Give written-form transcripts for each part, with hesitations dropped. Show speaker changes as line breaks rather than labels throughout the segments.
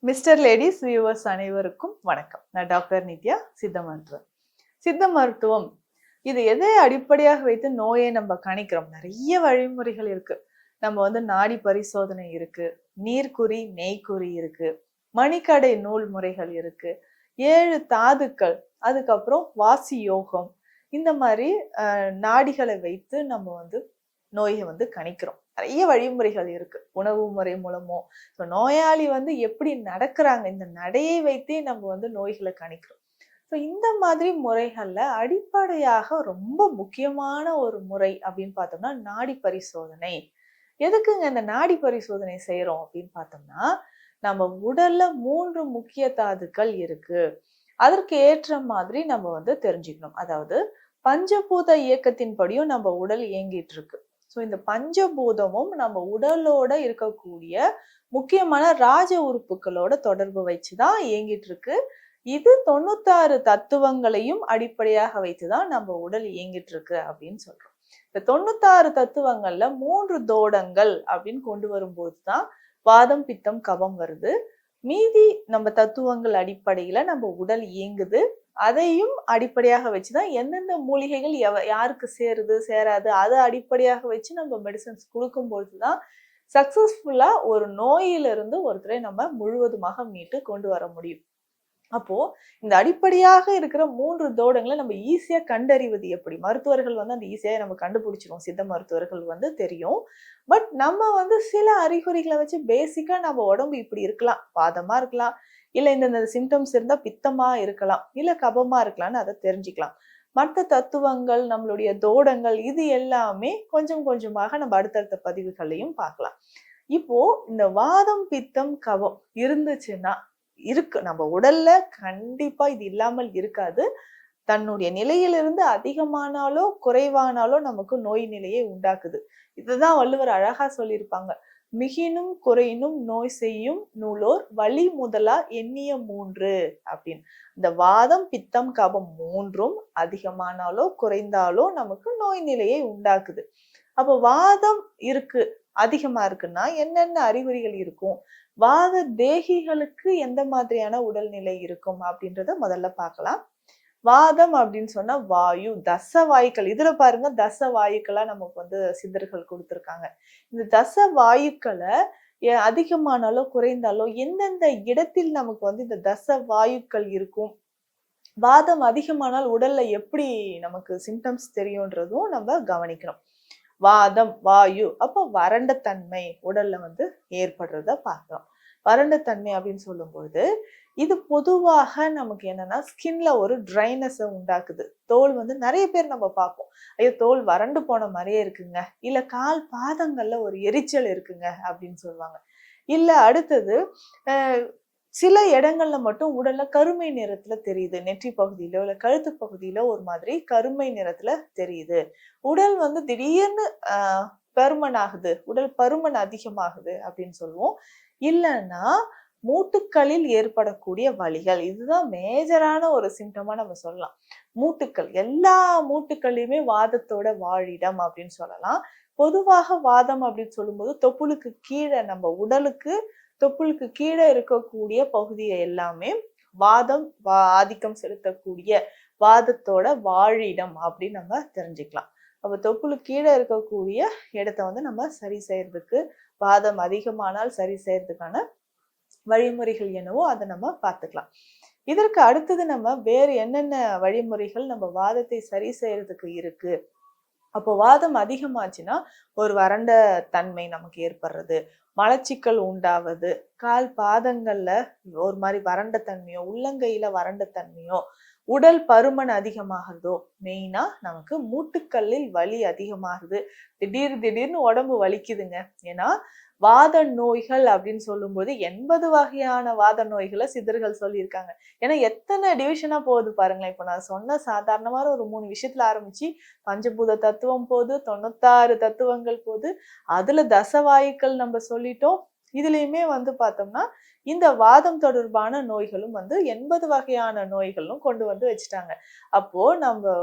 Mister ladies viewers அனைவருக்கும் வணக்கம். நான் டாக்டர் நித்யா, சித்த மருத்துவர். சித்த மருத்துவம் இது எதை அடிப்படையாக வைத்து நோயை நம்ம கணிக்கிறோம்? நிறைய வழிமுறைகள் இருக்கு. நம்ம நாடி பரிசோதனை இருக்கு, நீர்க்குறி நெய்க்குறி இருக்கு, மணிக்கடை நூல் முறைகள் இருக்கு, 7 தாதுக்கள், அதுக்கப்புறம் வாசி யோகம். இந்த மாதிரி நாடிகளை வைத்து நம்ம நோயை கணிக்கிறோம். நிறைய வழிமுறைகள் இருக்கு. உணவு முறை மூலமோ நோயாளி எப்படி நடக்கிறாங்க, இந்த நடையை வைத்தே நம்ம நோய்களை கணிக்கிறோம். இந்த மாதிரி முறைகள்ல அடிப்படையாக ரொம்ப முக்கியமான ஒரு முறை அப்படின்னு பார்த்தோம்னா நாடி பரிசோதனை. எதுக்குங்க இந்த நாடி பரிசோதனை செய்யறோம் அப்படின்னு பார்த்தோம்னா, நம்ம உடல்ல 3 முக்கிய தாதுக்கள் இருக்கு. அதற்கு ஏற்ற மாதிரி நம்ம தெரிஞ்சுக்கணும். அதாவது பஞ்சபூத இயக்கத்தின்படியும் நம்ம உடல் இயங்கிட்டு இருக்கு. இந்த பஞ்சபூதமும் நம்ம உடலோட இருக்கக்கூடிய முக்கியமான ராஜ உறுப்புகளோட தொடர்பு வச்சுதான் இயங்கிட்டு இருக்கு. இது 96 தத்துவங்களையும் அடிப்படையாக வைத்துதான் நம்ம உடல் இயங்கிட்டு இருக்கு அப்படின்னு சொல்றோம். இந்த 96 தத்துவங்கள்ல 3 தோடங்கள் அப்படின்னு கொண்டு வரும்போதுதான் வாதம் பித்தம் கபம் வருது. மீதி நம்ம தத்துவங்கள் அடிப்படையில நம்ம உடல் இயங்குது. அதையும் அடிப்படையாக வச்சுதான் எந்தெந்த மூலிகைகள் யாருக்கு சேருது சேராது அதை அடிப்படையாக வச்சு நம்ம மெடிசன்ஸ் கொடுக்கும் பொழுதுதான் சக்சஸ்ஃபுல்லா ஒரு நோயிலிருந்து ஒருத்தரை நம்ம முழுவதுமாக மீட்டு கொண்டு வர முடியும். அப்போ இந்த அடிப்படையாக இருக்கிற 3 தோடங்களை நம்ம ஈஸியா கண்டறிவது எப்படி? மருத்துவர்கள் அந்த ஈஸியா நம்ம கண்டுபிடிச்சிருவோம். சித்த மருத்துவர்கள் தெரியும். பட் நம்ம சில அறிகுறிகளை வச்சு பேசிக்கா நம்ம உடம்பு இப்படி இருக்கலாம், வாதமா இருக்கலாம், இல்ல இந்த சிம்டம்ஸ் இருந்தா பித்தமா இருக்கலாம், இல்ல கபமா இருக்கலாம்னு அதை தெரிஞ்சுக்கலாம். மற்ற தத்துவங்கள், நம்மளுடைய தோடங்கள், இது எல்லாமே கொஞ்சம் கொஞ்சமாக நம்ம அடுத்தடுத்த பதிவுகளையும் பார்க்கலாம். இப்போ இந்த வாதம் பித்தம் கபம் இருந்துச்சுன்னா இருக்கு, நம்ம உடல்ல கண்டிப்பா இது இல்லாமல் இருக்காது. தன்னுடைய நிலையிலிருந்து அதிகமானாலோ குறைவானாலோ நமக்கு நோய் நிலையை உண்டாக்குது. இதுதான் வள்ளுவர் அழகா சொல்லியிருப்பாங்க. மிகினும் குறையினும் நோய் செய்யும் நூலோர் வலி முதலா எண்ணிய 3 அப்படின்னு. இந்த வாதம் பித்தம் கபம் 3ம் அதிகமானாலோ குறைந்தாலோ நமக்கு நோய் நிலையை உண்டாக்குது. அப்போ வாதம் இருக்கு, அதிகமா இருக்குன்னா என்னென்ன அறிகுறிகள் இருக்கும், வாத தேகிகளுக்கு எந்த மாதிரியான உடல்நிலை இருக்கும் அப்படின்றத முதல்ல பார்க்கலாம். வாதம் அப்படின்னு சொன்னா வாயு, தச வாயுக்கள். இதுல பாருங்க, தச வாயுக்களா நமக்கு சித்தர்கள் கொடுத்திருக்காங்க. இந்த தச வாயுக்களை அதிகமானாலோ குறைந்தாலோ எந்தெந்த இடத்தில் நமக்கு இந்த தச வாயுக்கள் இருக்கும், வாதம் அதிகமானால் உடல்ல எப்படி நமக்கு சிம்டம்ஸ் தெரியும்ன்றதும் நம்ம கவனிக்கணும். வாதம் வாயு, அப்போ வறண்ட தன்மை உடல்ல ஏற்படுறத பார்க்கலாம். வறண்ட தன்மை அப்படின்னு சொல்லும்போது இது பொதுவாக நமக்கு என்னன்னா ஸ்கின்ல ஒரு ட்ரைனஸை உண்டாக்குது. தோல் நிறைய பேர் நம்ம பார்ப்போம், ஐயோ தோல் வறண்டு போன மாதிரியே இருக்குங்க, இல்ல கால் பாதங்கள்ல ஒரு எரிச்சல் இருக்குங்க அப்படின்னு சொல்லுவாங்க. இல்ல அடுத்தது சில இடங்கள்ல மட்டும் உடல்ல கருமை நிறத்துல தெரியுது, நெற்றி பகுதியிலோ இல்ல கழுத்து பகுதியில ஒரு மாதிரி கருமை நிறத்துல தெரியுது. உடல் திடீர்னு பருமன் ஆகுது, உடல் பருமன் அதிகமாகுது அப்படின்னு சொல்லுவோம். இல்லைன்னா மூட்டுக்களில் ஏற்படக்கூடிய வலிகள், இதுதான் மேஜரான ஒரு சிம்டமா நம்ம சொல்லலாம். மூட்டுக்கள், எல்லா மூட்டுக்கள்லயுமே வாதத்தோட வாழிடம் அப்படின்னு சொல்லலாம். பொதுவாக வாதம் அப்படின்னு சொல்லும்போது தொப்புளுக்கு கீழே, நம்ம உடலுக்கு தொப்புளுக்கு கீழே இருக்கக்கூடிய பகுதியை எல்லாமே வாதம் ஆதிக்கம் செலுத்தக்கூடிய வாதத்தோட வாழிடம் அப்படின்னு நம்ம தெரிஞ்சுக்கலாம். அப்ப தொப்புளுக்கு கீழே இருக்கக்கூடிய இடத்த நம்ம சரி செய்யறதுக்கு, வாதம் அதிகமானால் சரி செய்யறதுக்கான வழிமுறைகள் என்னவோ அதை நம்ம பார்த்துக்கலாம். இதற்கு அடுத்தது நம்ம வேறு என்னென்ன வழிமுறைகள் நம்ம வாதத்தை சரி செய்யறதுக்கு இருக்கு. அப்போ வாதம் அதிகமாச்சுன்னா ஒரு வறண்ட தன்மை நமக்கு ஏற்படுறது, மலச்சிக்கல் உண்டாவது, கால் பாதங்கள்ல ஒரு மாதிரி வறண்ட தன்மையோ, உள்ளங்கையில வறண்ட தன்மையோ, உடல் பருமன் அதிகமாகுதோ, மெயினா நமக்கு மூட்டுக்கல்லில் வலி அதிகமாகுது, திடீர்னு உடம்பு வலிக்குதுங்க. ஏன்னா வாத நோய்கள் அப்படின்னு சொல்லும்போது 80 வகையான வாத நோய்களை சித்தர்கள் சொல்லியிருக்காங்க. ஏன்னா எத்தனை டிவிஷனா போகுது பாருங்களேன். இப்போ நான் சொன்ன சாதாரணமான ஒரு 3 விஷயத்துல ஆரம்பிச்சு பஞ்சபூத தத்துவம் போது, 96 தத்துவங்கள் போது, அதுல தசவாயுக்கள் நம்ம சொல்லிட்டோம். இதுலயுமே பார்த்தோம்னா இந்த வாதம் தொடர்பான நோய்களும் 80 வகையான நோய்களும் கொண்டு வச்சுட்டாங்க. அப்போ நம்ம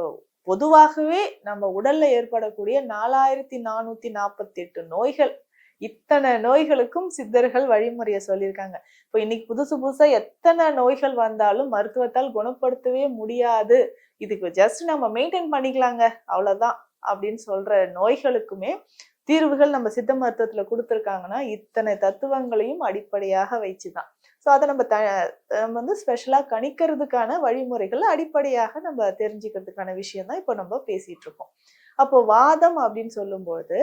பொதுவாகவே நம்ம உடல்ல ஏற்படக்கூடிய 4448 நோய்கள், இத்தனை நோய்களுக்கும் சித்தர்கள் வழிமுறையை சொல்லியிருக்காங்க. இப்போ இன்னைக்கு புதுசு புதுசா எத்தனை நோய்கள் வந்தாலும் மருத்துவத்தால் குணப்படுத்தவே முடியாது, இதுக்கு ஜஸ்ட் நம்ம மெயின்டைன் பண்ணிக்கலாங்க அவ்வளவுதான் அப்படின்னு சொல்ற நோய்களுக்குமே தீர்வுகள் நம்ம சித்த மருத்துவத்துல கொடுத்துருக்காங்கன்னா இத்தனை தத்துவங்களையும் அடிப்படையாக வச்சுதான். ஸோ அதை நம்ம வந்து ஸ்பெஷலா கணிக்கிறதுக்கான வழிமுறைகள் அடிப்படையாக நம்ம தெரிஞ்சுக்கிறதுக்கான விஷயம் தான் இப்போ நம்ம பேசிட்டு இருக்கோம். அப்போ வாதம் அப்படின்னு சொல்லும்போது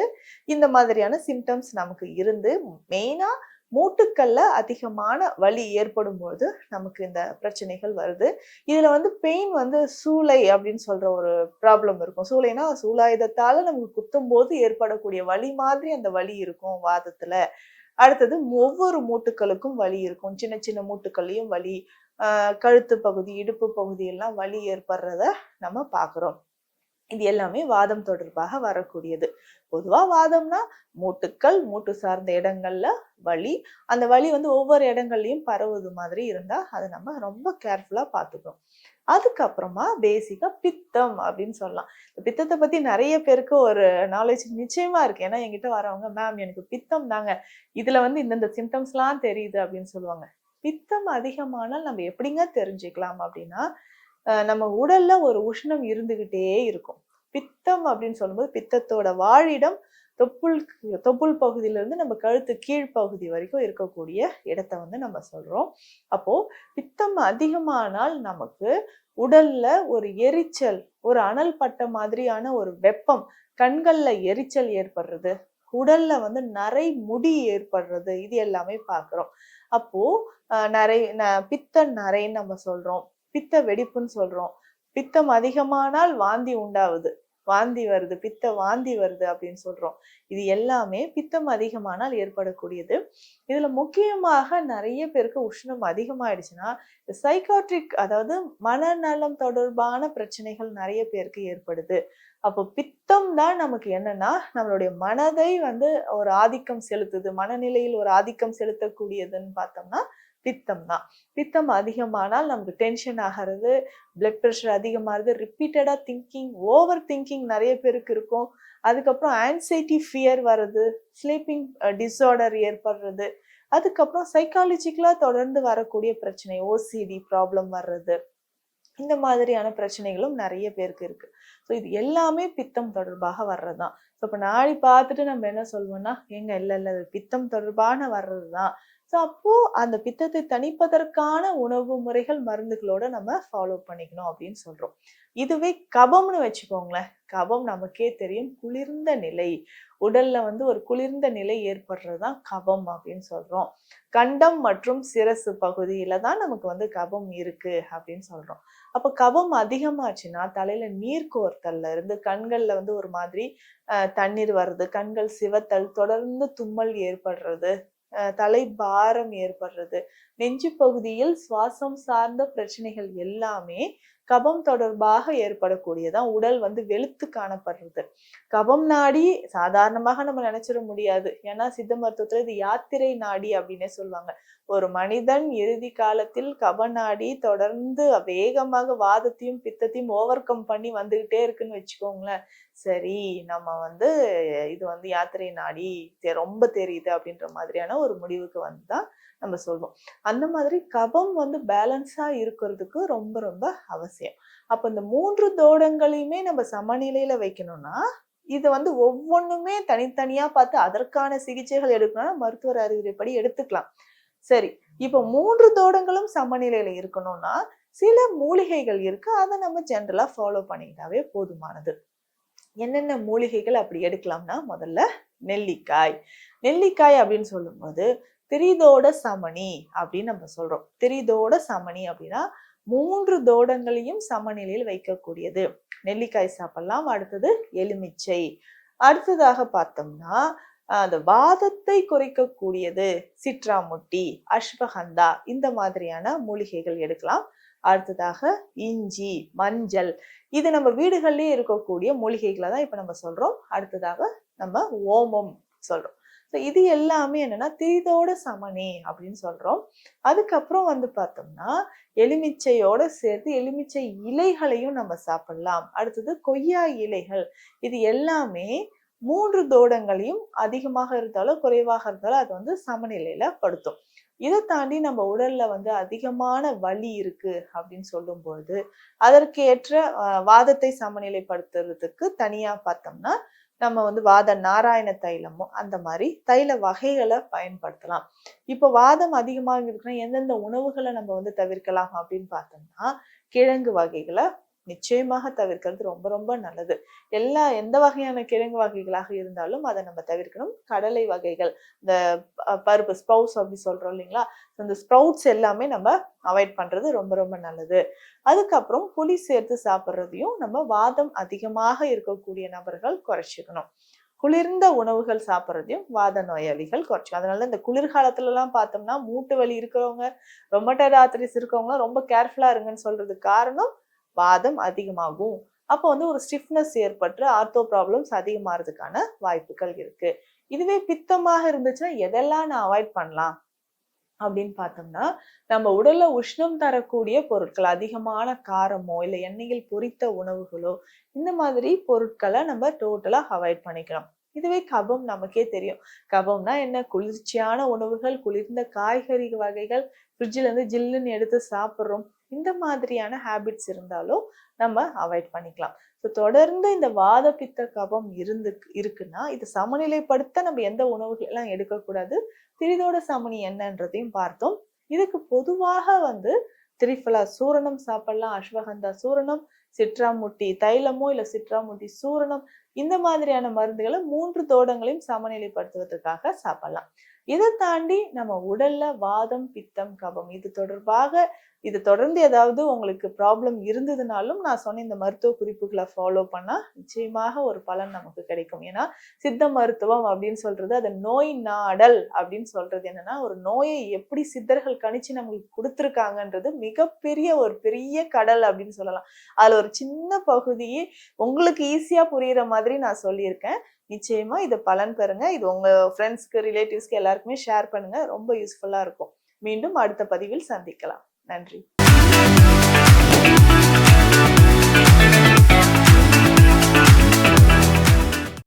இந்த மாதிரியான சிம்டம்ஸ் நமக்கு இருந்து மெயினா மூட்டுக்கல்ல அதிகமான வலி ஏற்படும் போது நமக்கு இந்த பிரச்சனைகள் வருது. இதுல வந்து பெயின் வந்து சூளை அப்படின்னு சொல்ற ஒரு ப்ராப்ளம் இருக்கும். சூளைனா சூலாயுதத்தால நமக்கு குத்தும் போது ஏற்படக்கூடிய வலி மாதிரி அந்த வலி இருக்கும் வாதத்துல. அடுத்தது ஒவ்வொரு மூட்டுக்களுக்கும் வலி இருக்கும். சின்ன சின்ன மூட்டுக்கள்லயும் வலி, கழுத்து பகுதி, இடுப்பு பகுதி எல்லாம் வலி ஏற்படுறத நம்ம பாக்குறோம். இது எல்லாமே வாதம் தொடர்பாக வரக்கூடியது. பொதுவா வாதம்னா மூட்டுக்கள், மூட்டு சார்ந்த இடங்கள்ல வலி, அந்த வலி வந்து ஒவ்வொரு இடங்கள்லயும் பரவுது மாதிரி இருந்தா அதை நம்ம ரொம்ப கேர்ஃபுல்லா பார்த்துக்கணும். அதுக்கப்புறமா பேசிக்கா பித்தம் அப்படின்னு சொல்லலாம். பித்தத்தை பத்தி நிறைய பேருக்கு ஒரு நாலேஜ் நிச்சயமா இருக்கு. ஏன்னா என்கிட்ட வரவங்க, மேம் எனக்கு பித்தம் தாங்க, இதுல வந்து இந்தந்த சிம்டம்ஸ் எல்லாம் தெரியுது அப்படின்னு சொல்லுவாங்க. பித்தம் அதிகமானால் நம்ம எப்படிங்க தெரிஞ்சுக்கலாம் அப்படின்னா, நம்ம உடல்ல ஒரு உஷ்ணம் இருந்துகிட்டே இருக்கும். பித்தம் அப்படின்னு சொல்லும்போது பித்தத்தோட வாழிடம் தொப்புள் பகுதியில இருந்து நம்ம கழுத்து கீழ்ப்பகுதி வரைக்கும் இருக்கக்கூடிய இடத்தை வந்து நம்ம சொல்றோம். அப்போ பித்தம் அதிகமானால் நமக்கு உடல்ல ஒரு எரிச்சல், ஒரு அனல் பட்ட மாதிரியான ஒரு வெப்பம், கண்கள்ல எரிச்சல் ஏற்படுறது, உடல்ல வந்து நரை முடி ஏற்படுறது, இது எல்லாமே பாக்குறோம். அப்போ பித்த நரைன்னு நம்ம சொல்றோம், பித்த வெடிப்புன்னு சொல்றோம். பித்தம் அதிகமானால் வாந்தி உண்டாகுது, வாந்தி வருது, பித்த வாந்தி வருது அப்படின்னு சொல்றோம். இது எல்லாமே பித்தம் அதிகமானால் ஏற்படக்கூடியது. இதுல முக்கியமாக நிறைய பேருக்கு உஷ்ணம் அதிகமாயிடுச்சுன்னா சைக்காட்ரிக், அதாவது மனநலம் தொடர்பான பிரச்சனைகள் நிறைய பேருக்கு ஏற்படுது. அப்போ பித்தம் தான் நமக்கு என்னன்னா நம்மளுடைய மனதை வந்து ஒரு ஆதிக்கம் செலுத்துது, மனநிலையில் ஒரு ஆதிக்கம் செலுத்தக்கூடியதுன்னு பார்த்தோம்னா பித்தம் தான். பித்தம் அதிகமானால் நமக்கு டென்ஷன் ஆகிறது, பிளட் ப்ரெஷர் அதிகமாகுது, ரிப்பீட்டடா திங்கிங், ஓவர் திங்கிங் நிறைய பேருக்கு இருக்கும். அதுக்கப்புறம் ஆன்சைட்டி, ஃபியர் வருது, ஸ்லீப்பிங் டிஸார்டர் ஏற்படுறது, அதுக்கப்புறம் சைக்காலஜிக்கலா தொடர்ந்து வரக்கூடிய பிரச்சனை, ஓசிடி ப்ராப்ளம் வர்றது, இந்த மாதிரியான பிரச்சனைகளும் நிறைய பேருக்கு இருக்கு. ஸோ இது எல்லாமே பித்தம் தொடர்பாக வர்றதுதான். ஸோ இப்போ நாடி பார்த்துட்டு நம்ம என்ன சொல்வோம்னா, ஏங்க இல்லை இல்லை அது பித்தம் தொடர்பான வர்றதுதான். ஸோ அப்போ அந்த பித்தத்தை தணிப்பதற்கான உணவு முறைகள், மருந்துகளோட நம்ம ஃபாலோ பண்ணிக்கணும் அப்படின்னு சொல்றோம். இதுவே கபம்னு வச்சுக்கோங்களேன். கபம் நமக்கே தெரியும், குளிர்ந்த நிலை, உடல்ல வந்து ஒரு குளிர்ந்த நிலை ஏற்படுறதுதான் கபம் அப்படின்னு சொல்றோம். கண்டம் மற்றும் சிரசு பகுதியில தான் நமக்கு வந்து கபம் இருக்கு அப்படின்னு சொல்றோம். அப்ப கபம் அதிகமாச்சுன்னா தலையில நீர் கோர்த்தல்ல இருந்து கண்கள்ல வந்து ஒரு மாதிரி தண்ணீர் வர்றது, கண்கள் சிவத்தல், தொடர்ந்து தும்மல் ஏற்படுறது, தலை பாரம் ஏற்படுறது, நெஞ்சு பகுதியில் சுவாசம் சார்ந்த பிரச்சனைகள் எல்லாமே கபம் தொடர்பாக ஏற்படக்கூடியதான். உடல் வந்து வெளுத்து காணப்படுறது. கபம் நாடி சாதாரணமாக நம்ம நினைச்சிட முடியாது. ஏன்னா சித்த மருத்துவத்துல இது யாத்திரை நாடி அப்படின்னே சொல்லுவாங்க. ஒரு மனிதன் இறுதி காலத்தில் கப நாடி தொடர்ந்து வேகமாக வாதத்தையும் பித்தத்தையும் ஓவர் கம் பண்ணி வந்துகிட்டே இருக்குன்னு வச்சுக்கோங்களேன். சரி, நம்ம வந்து இது வந்து யாத்திரை நாடி ரொம்ப தெரியுது அப்படின்ற மாதிரியான ஒரு முடிவுக்கு வந்துதான் நம்ம சொல்வோம். அந்த மாதிரி கபம் வந்து பேலன்ஸா இருக்கிறதுக்கு ரொம்ப ரொம்ப அவசியம். அப்ப இந்த 3 தோடங்களையுமே நம்ம சமநிலையில வைக்கணும்னா இது வந்து ஒவ்வொன்றுமே தனித்தனியா பார்த்து அதற்கான சிகிச்சைகள் எடுக்கணும்னா மருத்துவர் அறிவுரைப்படி எடுத்துக்கலாம். சரி, இப்ப 3 தோடங்களும் சமநிலையில இருக்கணும்னா சில மூலிகைகள் இருக்கு, அதை நம்ம ஜென்ரலா ஃபாலோ பண்ணிக்கிட்டாவே போதுமானது. என்னென்ன மூலிகைகள் அப்படி எடுக்கலாம்னா, முதல்ல நெல்லிக்காய். நெல்லிக்காய் அப்படின்னு சொல்லும்போது திரிதோட சமனி அப்படின்னு நம்ம சொல்றோம். திரிதோட சமனி அப்படின்னா 3 தோடங்களையும் சமநிலையில் வைக்கக்கூடியது. நெல்லிக்காய் சாப்பிடலாம். அடுத்தது எலுமிச்சை. அடுத்ததாக பார்த்தோம்னா அந்த வாதத்தை குறைக்கக்கூடியது சிட்ராமுட்டி, அஸ்வகந்தா, இந்த மாதிரியான மூலிகைகள் எடுக்கலாம். அடுத்ததாக இஞ்சி, மஞ்சள், இது நம்ம வீடுகள்லயே இருக்கக்கூடிய மூலிகைகளை தான் இப்ப நம்ம சொல்றோம். அடுத்ததாக நம்ம ஓமம் சொல்றோம். இது எல்லாமே என்னன்னா திரிதோட சமனி அப்படின்னு சொல்றோம். அதுக்கப்புறம் வந்து பார்த்தோம்னா எலுமிச்சையோட சேர்த்து எலுமிச்சை இலைகளையும் நம்ம சாப்பிடலாம். அடுத்தது கொய்யா இலைகள், இது எல்லாமே மூன்று தோடங்களையும் அதிகமாக இருந்தாலும் குறைவாக இருந்தாலும் அது வந்து சமநிலையில படுத்தும். இதை தாண்டி நம்ம உடல்ல வந்து அதிகமான வலி இருக்கு அப்படின்னு சொல்லும் பொழுது அதற்கு ஏற்ற வாதத்தை சமநிலைப்படுத்துறதுக்கு தனியா பார்த்தோம்னா நம்ம வந்து வாத நாராயண தைலமோ அந்த மாதிரி தைல வகைகளை பயன்படுத்தலாம். இப்போ வாதம் அதிகமாக இருக்குன்னா எந்தெந்த உணவுகளை நம்ம வந்து தவிர்க்கலாம் அப்படின்னு பார்த்தோம்னா கிழங்கு வகைகளை நிச்சயமாக தவிர்க்கிறது ரொம்ப ரொம்ப நல்லது. எந்த வகையான கிழங்கு வகைகளாக இருந்தாலும் அதை நம்ம தவிர்க்கணும். கடலை வகைகள், இந்த பருப்பு ஸ்ப்ரவுட்ஸ் அப்படி சொல்றோம் இல்லைங்களா, இந்த ஸ்ப்ரவுட்ஸ் எல்லாமே நம்ம அவாய்ட் பண்றது ரொம்ப ரொம்ப நல்லது. அதுக்கப்புறம் புளி சேர்த்து சாப்பிட்றதையும் நம்ம வாதம் அதிகமாக இருக்கக்கூடிய நபர்கள் குறைச்சிக்கணும். குளிர்ந்த உணவுகள் சாப்பிட்றதையும் வாத நோயாளிகள் குறைச்சிக்கும். அதனால இந்த குளிர்காலத்துல எல்லாம் பார்த்தோம்னா மூட்டு வலி இருக்கிறவங்க, ரொமட்டாய்டு ஆர்த்ரைட்டிஸ் இருக்கவங்க ரொம்ப கேர்ஃபுல்லா இருங்கன்னு சொல்றதுக்கு காரணம் வாதம் அதிகமாகும். அப்போ வந்து ஒரு ஸ்டிஃப்னஸ் ஏற்பட்டு ஆர்த்தோ ப்ராப்ளம்ஸ் அதிகமாகிறதுக்கான வாய்ப்புகள் இருக்கு. இதுவே பித்தமாக இருந்துச்சுன்னா எதெல்லாம் நான் அவாய்ட் பண்ணலாம் அப்படின்னு பார்த்தோம்னா நம்ம உடல்ல உஷ்ணம் தரக்கூடிய பொருட்கள், அதிகமான காரமோ இல்ல எண்ணெயில் பொரித்த உணவுகளோ இந்த மாதிரி பொருட்களை நம்ம டோட்டலா அவாய்ட் பண்ணிக்கலாம். இதுவே கபம் நமக்கே தெரியும். கபம்னா என்ன? குளிர்ச்சியான உணவுகள், குளிர்ந்த காய்கறி வகைகள், ஃப்ரிட்ஜ்ல இருந்து ஜில்லுன்னு எடுத்து சாப்பிட்றோம். இந்த மாதிரியான ஹேபிட்ஸ் இருந்தாலும் நம்ம அவாய்ட் பண்ணிக்கலாம். ஸோ தொடர்ந்து இந்த வாத பித்த கபம் இருக்குன்னா இதை சமநிலைப்படுத்த நம்ம எந்த உணவுகள் எல்லாம் எடுக்கக்கூடாது, திரிதோட சமனி என்னன்றதையும் பார்த்தோம். இதுக்கு பொதுவாக வந்து திரிஃபலா சூரணம் சாப்பிடலாம், அஸ்வகந்தா சூரணம், சிட்ராமுட்டி தைலமோ இல்ல சிட்ராமுட்டி சூரணம், இந்த மாதிரியான மருந்துகளை 3 தோடங்களையும் சமநிலைப்படுத்துவதற்காக சாப்பிடலாம். இதை தாண்டி நம்ம உடல்ல வாதம் பித்தம் கபம் இது தொடர்ந்து ஏதாவது உங்களுக்கு ப்ராப்ளம் இருந்ததுனாலும் நான் சொன்ன இந்த மருத்துவ குறிப்புகளை ஃபாலோ பண்ணா நிச்சயமாக ஒரு பலன் நமக்கு கிடைக்கும். ஏன்னா சித்த மருத்துவம் அப்படின்னு சொல்றது அது நோய் நாடல் அப்படின்னு சொல்றது என்னன்னா ஒரு நோயை எப்படி சித்தர்கள் கணிச்சு நமக்கு கொடுத்துருக்காங்கன்றது மிகப்பெரிய ஒரு பெரிய கடல் அப்படின்னு சொல்லலாம். அதுல ஒரு சின்ன பகுதியே உங்களுக்கு ஈஸியா புரியுற மாதிரி நான் சொல்லியிருக்கேன். நிச்சயமா இதை பலன் பெறுங்க. இது உங்க ஃப்ரெண்ட்ஸ்க்கு ரிலேட்டிவ்ஸ்க்கு எல்லாருக்குமே ஷேர் பண்ணுங்க. ரொம்ப யூஸ்ஃபுல்லா இருக்கும். மீண்டும் அடுத்த பதிவில் சந்திக்கலாம். நன்றி.